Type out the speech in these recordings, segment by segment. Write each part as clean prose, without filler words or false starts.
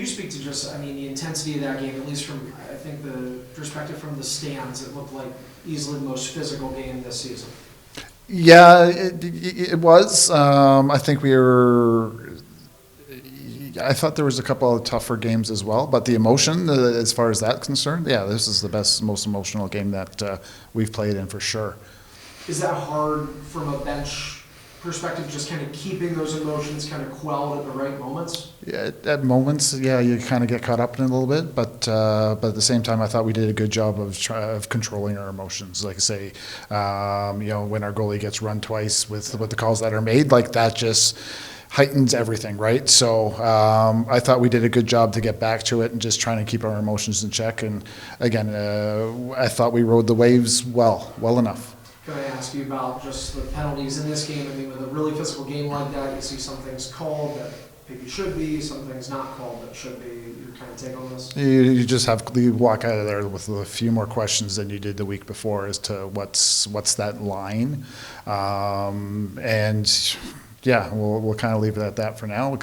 you speak to just, I mean, the intensity of that game, at least from, I think, the perspective from the stands, it looked like easily the most physical game this season. Yeah, it was. I think we were. I thought there was a couple of tougher games as well, but the emotion, as far as that's concerned, yeah, this is the best, most emotional game that we've played in for sure. Is that hard from a bench perspective, just kind of keeping those emotions kind of quelled at the right moments? Yeah, at moments, yeah, you kind of get caught up in it a little bit, but at the same time, I thought we did a good job of controlling our emotions. Like I say, when our goalie gets run twice with the calls that are made, like that just heightens everything, right? So I thought we did a good job to get back to it and just trying to keep our emotions in check. And again, I thought we rode the waves well enough. Can I ask you about just the penalties in this game? I mean, with a really physical game like that, you see some things called that maybe should be, some things not called that should be. Your kind of take on this? You walk out of there with a few more questions than you did the week before as to what's that line, and yeah, we'll kind of leave it at that for now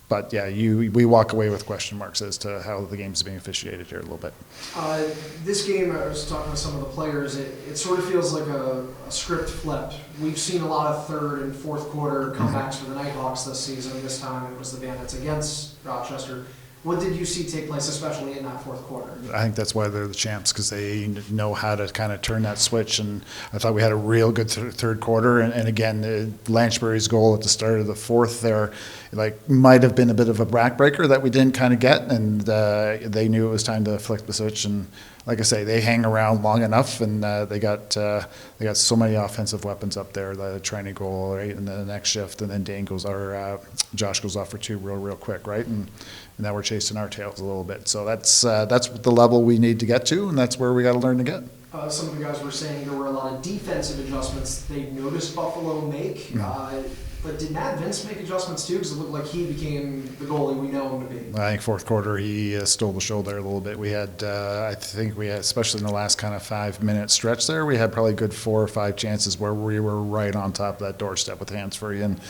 But yeah, we walk away with question marks as to how the game's being officiated here a little bit. This game, I was talking to some of the players, it sort of feels like a script flip. We've seen a lot of third and fourth quarter comebacks for the Knighthawks this season. This time it was the Bandits against Rochester. What did you see take place, especially in that fourth quarter? I think that's why they're the champs, because they know how to kind of turn that switch. And I thought we had a real good third quarter. And again, Lanchbury's goal at the start of the fourth there, might have been a bit of a backbreaker that we didn't kind of get. And they knew it was time to flick the switch. And like I say, they hang around long enough, and they got so many offensive weapons up there. The Trinity goal, right, and then the next shift, and then Josh goes off for two real quick, right, and now we're chasing our tails a little bit. So that's the level we need to get to, and that's where we got to learn to get. Some of the guys were saying there were a lot of defensive adjustments they noticed Buffalo make. But did Matt Vince make adjustments too? Because it looked like he became the goalie we know him to be. I think fourth quarter he stole the show there a little bit. We had, I think we had, especially in the last kind of 5-minute stretch there, we had probably good 4 or 5 chances where we were right on top of that doorstep with hands free, and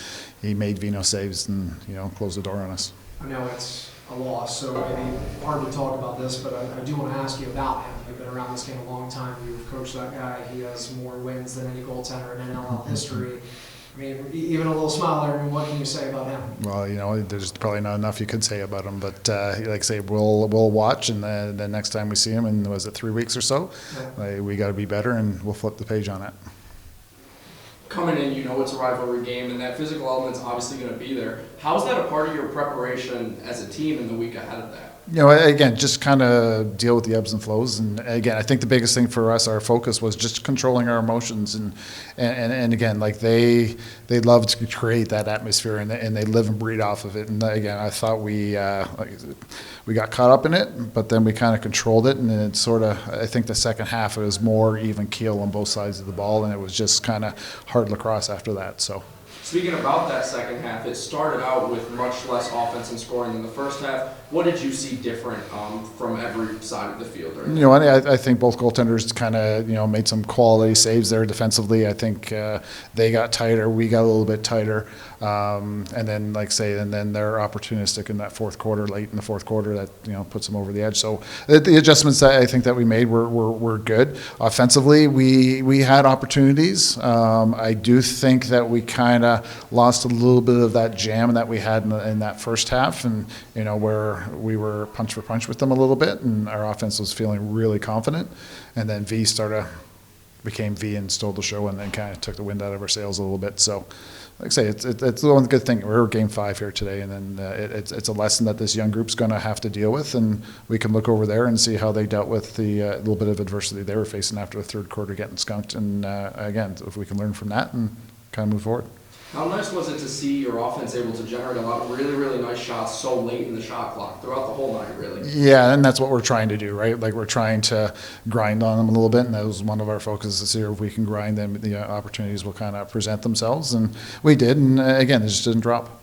he made Vino saves and closed the door on us. I know it's a loss, so maybe hard to talk about this, but I do want to ask you about him. You've been around this game a long time. You've coached that guy. He has more wins than any goaltender in NLL history. I mean, even a little smile there. I mean, what can you say about him? Well, there's probably not enough you could say about him, but like I say, we'll watch, and the next time we see him, in was it 3 weeks or so, we got to be better, and we'll flip the page on it. Coming in, it's a rivalry game, and that physical element's obviously going to be there. How is that a part of your preparation as a team in the week ahead of that? Again, just kind of deal with the ebbs and flows. And again, I think the biggest thing for us, our focus was just controlling our emotions. And again, they love to create that atmosphere, and they live and breathe off of it. And again, I thought we got caught up in it, but then we kind of controlled it. And then it sort of, I think the second half, it was more even keel on both sides of the ball, and it was just kind of hard lacrosse after that. So. Speaking about that second half, it started out with much less offense and scoring than the first half. What did you see different from every side of the field? I think both goaltenders kind of made some quality saves there defensively. I think they got tighter, we got a little bit tighter, and then then they're opportunistic in that fourth quarter, late in the fourth quarter, that puts them over the edge. So the adjustments that I think that we made were good. Offensively, we had opportunities. I do think that we kind of lost a little bit of that jam that we had in that first half, and where we were punch for punch with them a little bit, and our offense was feeling really confident, and then became V and stole the show, and then kind of took the wind out of our sails a little bit. So like I say, it's the one good thing. We're game 5 here today, and then it's a lesson that this young group's going to have to deal with, and we can look over there and see how they dealt with the little bit of adversity they were facing after the third quarter getting skunked, and again, if we can learn from that and kind of move forward. How nice was it to see your offense able to generate a lot of really, really nice shots so late in the shot clock throughout the whole night, really? Yeah, and that's what we're trying to do, right? We're trying to grind on them a little bit, and that was one of our focuses this year. If we can grind them, the opportunities will kind of present themselves, and we did, and again, it just didn't drop.